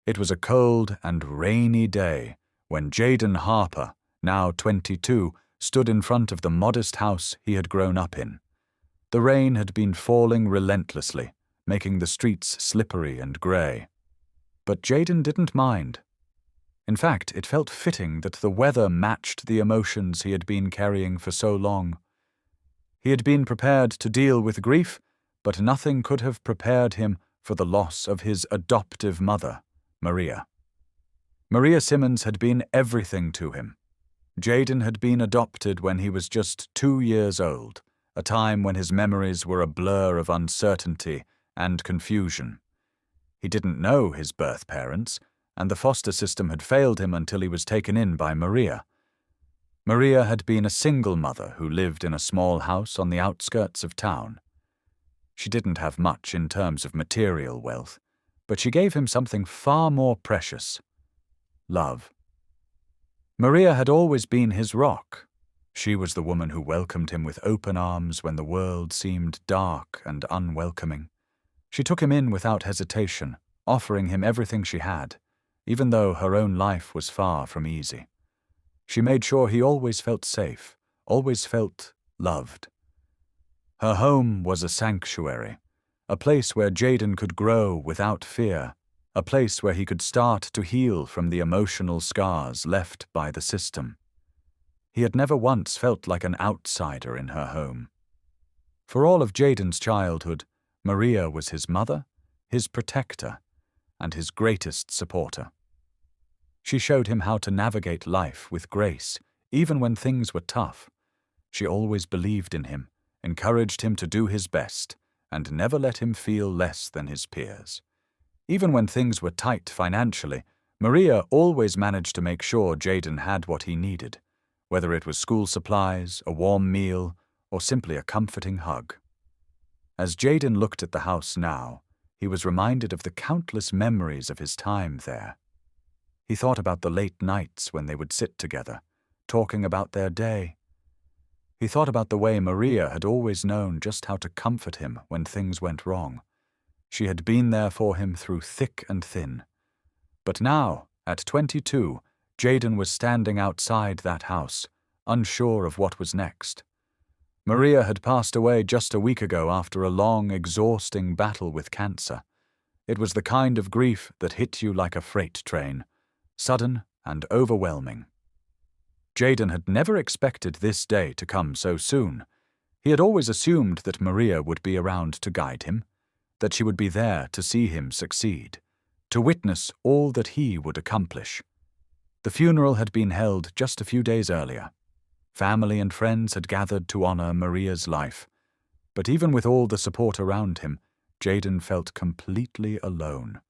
It was a cold and rainy day when Jayden Harper, now 22, stood in front of the modest house he had grown up in. The rain had been falling relentlessly, making the streets slippery and grey. But Jayden didn't mind. In fact, it felt fitting that the weather matched the emotions he had been carrying for so long. He had been prepared to deal with grief, but nothing could have prepared him for the loss of his adoptive mother, Maria. Maria Simmons had been everything to him. Jayden had been adopted when he was just 2 years old, a time when his memories were a blur of uncertainty and confusion. He didn't know his birth parents, and the foster system had failed him until he was taken in by Maria. Maria had been a single mother who lived in a small house on the outskirts of town. She didn't have much in terms of material wealth, but she gave him something far more precious: love. Maria had always been his rock. She was the woman who welcomed him with open arms when the world seemed dark and unwelcoming. She took him in without hesitation, offering him everything she had, even though her own life was far from easy. She made sure he always felt safe, always felt loved. Her home was a sanctuary, a place where Jayden could grow without fear, a place where he could start to heal from the emotional scars left by the system. He had never once felt like an outsider in her home. For all of Jayden's childhood, Maria was his mother, his protector, and his greatest supporter. She showed him how to navigate life with grace, even when things were tough. She always believed in him, encouraged him to do his best, and never let him feel less than his peers. Even when things were tight financially, Maria always managed to make sure Jayden had what he needed, whether it was school supplies, a warm meal, or simply a comforting hug. As Jayden looked at the house now, he was reminded of the countless memories of his time there. He thought about the late nights when they would sit together, talking about their day. He thought about the way Maria had always known just how to comfort him when things went wrong. She had been there for him through thick and thin. But now, at 22, Jayden was standing outside that house, unsure of what was next. Maria had passed away just a week ago after a long, exhausting battle with cancer. It was the kind of grief that hit you like a freight train, sudden and overwhelming. Jayden had never expected this day to come so soon. He had always assumed that Maria would be around to guide him, that she would be there to see him succeed, to witness all that he would accomplish. The funeral had been held just a few days earlier. Family and friends had gathered to honor Maria's life, but even with all the support around him, Jayden felt completely alone.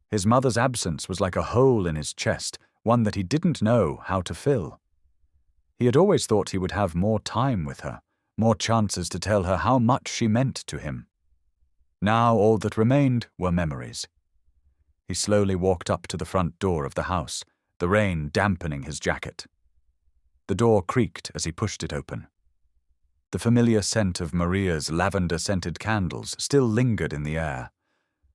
His mother's absence was like a hole in his chest, one that he didn't know how to fill. He had always thought he would have more time with her, more chances to tell her how much she meant to him. Now all that remained were memories. He slowly walked up to the front door of the house, the rain dampening his jacket. The door creaked as he pushed it open. The familiar scent of Maria's lavender-scented candles still lingered in the air.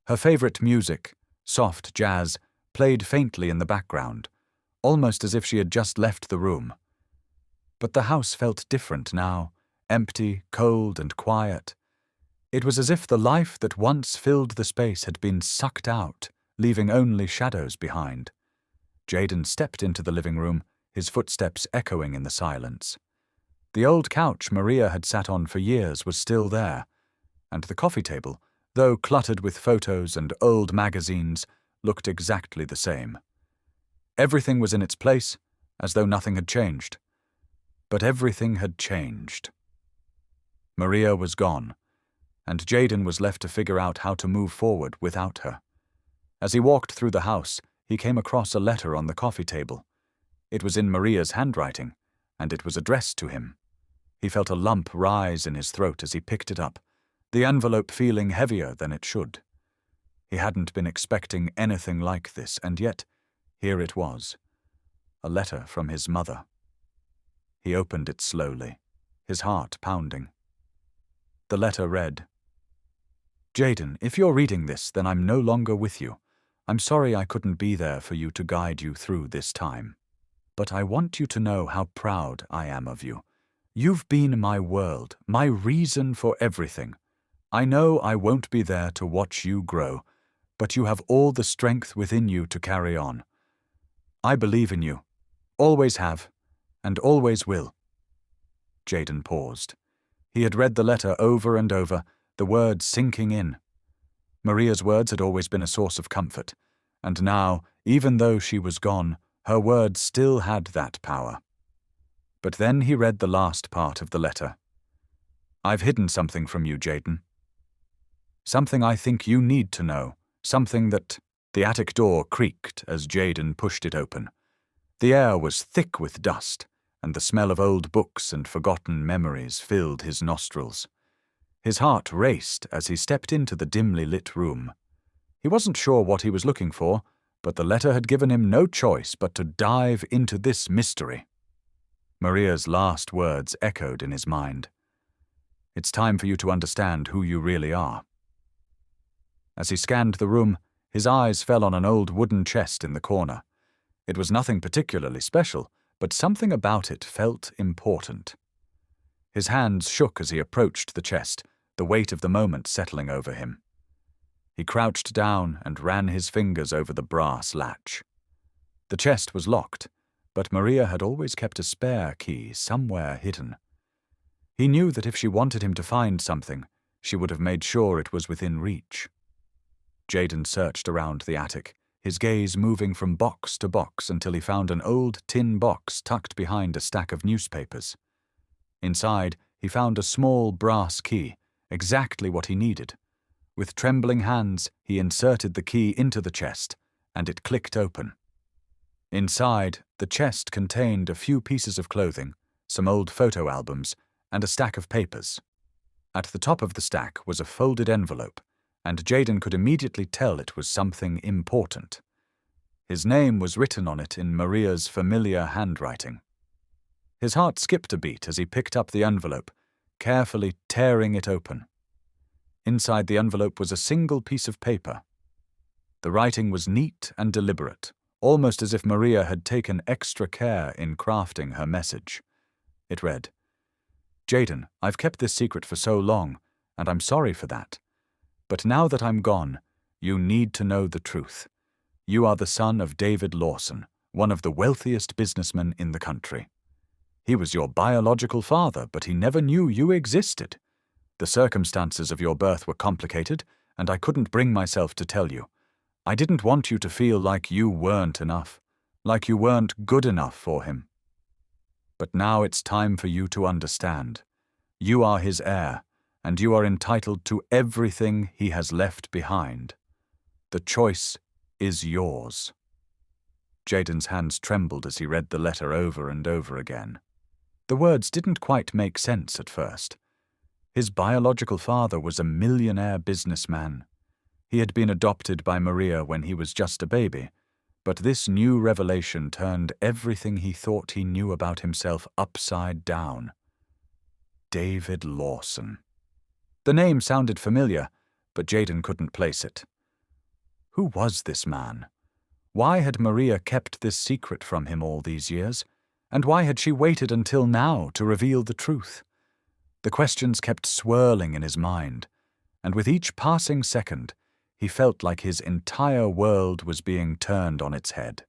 Her favorite music, soft jazz, played faintly in the background, almost as if she had just left the room. But the house felt different now, empty, cold, and quiet. It was as if the life that once filled the space had been sucked out, leaving only shadows behind. Jayden stepped into the living room, his footsteps echoing in the silence. The old couch Maria had sat on for years was still there, and the coffee table, though cluttered with photos and old magazines, looked exactly the same. Everything was in its place, as though nothing had changed. But everything had changed. Maria was gone, and Jayden was left to figure out how to move forward without her. As he walked through the house, he came across a letter on the coffee table. It was in Maria's handwriting, and it was addressed to him. He felt a lump rise in his throat as he picked it up, the envelope feeling heavier than it should. He hadn't been expecting anything like this, and yet, here it was, a letter from his mother. He opened it slowly, his heart pounding. The letter read, "Jayden, if you're reading this, then I'm no longer with you. I'm sorry I couldn't be there for you to guide you through this time. But I want you to know how proud I am of you. You've been my world, my reason for everything. I know I won't be there to watch you grow, but you have all the strength within you to carry on. I believe in you. Always have, and always will." Jayden paused. He had read the letter over and over, the words sinking in. Maria's words had always been a source of comfort, and now, even though she was gone, her words still had that power. But then he read the last part of the letter. "I've hidden something from you, Jayden. Something I think you need to know, something that—" The attic door creaked as Jayden pushed it open. The air was thick with dust, and the smell of old books and forgotten memories filled his nostrils. His heart raced as he stepped into the dimly lit room. He wasn't sure what he was looking for, but the letter had given him no choice but to dive into this mystery. Maria's last words echoed in his mind. "It's time for you to understand who you really are." As he scanned the room, his eyes fell on an old wooden chest in the corner. It was nothing particularly special, but something about it felt important. His hands shook as he approached the chest, the weight of the moment settling over him. He crouched down and ran his fingers over the brass latch. The chest was locked, but Maria had always kept a spare key somewhere hidden. He knew that if she wanted him to find something, she would have made sure it was within reach. Jayden searched around the attic, his gaze moving from box to box until he found an old tin box tucked behind a stack of newspapers. Inside, he found a small brass key, exactly what he needed. With trembling hands, he inserted the key into the chest, and it clicked open. Inside, the chest contained a few pieces of clothing, some old photo albums, and a stack of papers. At the top of the stack was a folded envelope, and Jayden could immediately tell it was something important. His name was written on it in Maria's familiar handwriting. His heart skipped a beat as he picked up the envelope, carefully tearing it open. Inside the envelope was a single piece of paper. The writing was neat and deliberate, almost as if Maria had taken extra care in crafting her message. It read, "Jayden, I've kept this secret for so long, and I'm sorry for that. But now that I'm gone, you need to know the truth. You are the son of David Lawson, one of the wealthiest businessmen in the country. He was your biological father, but he never knew you existed. The circumstances of your birth were complicated, and I couldn't bring myself to tell you. I didn't want you to feel like you weren't enough, like you weren't good enough for him. But now it's time for you to understand. You are his heir, and you are entitled to everything he has left behind. The choice is yours." Jayden's hands trembled as he read the letter over and over again. The words didn't quite make sense at first. His biological father was a millionaire businessman. He had been adopted by Maria when he was just a baby, but this new revelation turned everything he thought he knew about himself upside down. David Lawson. The name sounded familiar, but Jayden couldn't place it. Who was this man? Why had Maria kept this secret from him all these years? And why had she waited until now to reveal the truth? The questions kept swirling in his mind, and with each passing second, he felt like his entire world was being turned on its head.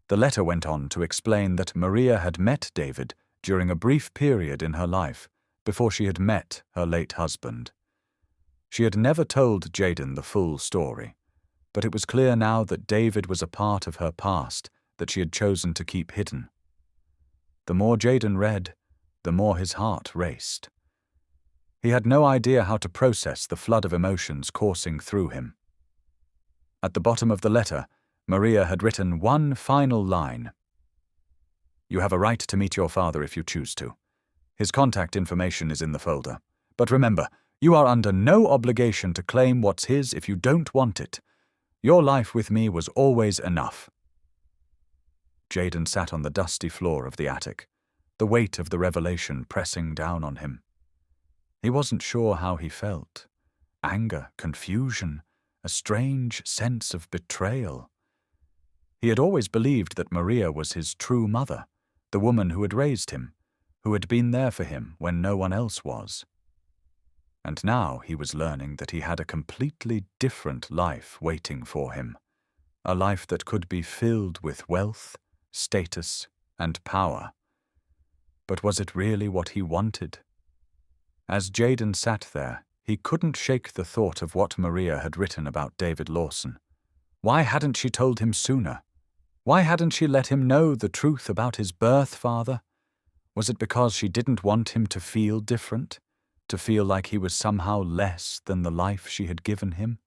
The letter went on to explain that Maria had met David during a brief period in her life before she had met her late husband. She had never told Jayden the full story, but it was clear now that David was a part of her past that she had chosen to keep hidden. The more Jayden read, the more his heart raced. He had no idea how to process the flood of emotions coursing through him. At the bottom of the letter, Maria had written one final line. "You have a right to meet your father if you choose to. His contact information is in the folder. But remember, you are under no obligation to claim what's his if you don't want it. Your life with me was always enough." Jayden sat on the dusty floor of the attic, the weight of the revelation pressing down on him. He wasn't sure how he felt. Anger, confusion, a strange sense of betrayal. He had always believed that Maria was his true mother, the woman who had raised him, who had been there for him when no one else was. And now he was learning that he had a completely different life waiting for him, a life that could be filled with wealth, status, and power. But was it really what he wanted? As Jayden sat there, he couldn't shake the thought of what Maria had written about David Lawson. Why hadn't she told him sooner? Why hadn't she let him know the truth about his birth father? Was it because she didn't want him to feel different, to feel like he was somehow less than the life she had given him?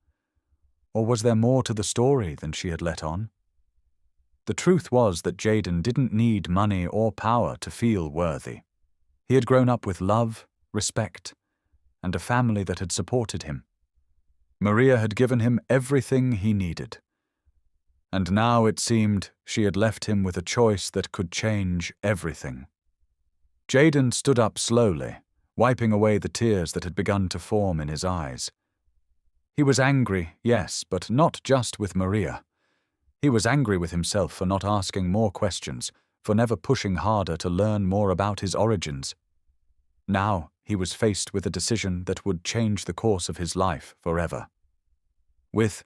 Or was there more to the story than she had let on? The truth was that Jayden didn't need money or power to feel worthy. He had grown up with love, respect, and a family that had supported him. Maria had given him everything he needed. And now it seemed she had left him with a choice that could change everything. Jayden stood up slowly, wiping away the tears that had begun to form in his eyes. He was angry, yes, but not just with Maria. He was angry with himself for not asking more questions, for never pushing harder to learn more about his origins. Now he was faced with a decision that would change the course of his life forever. With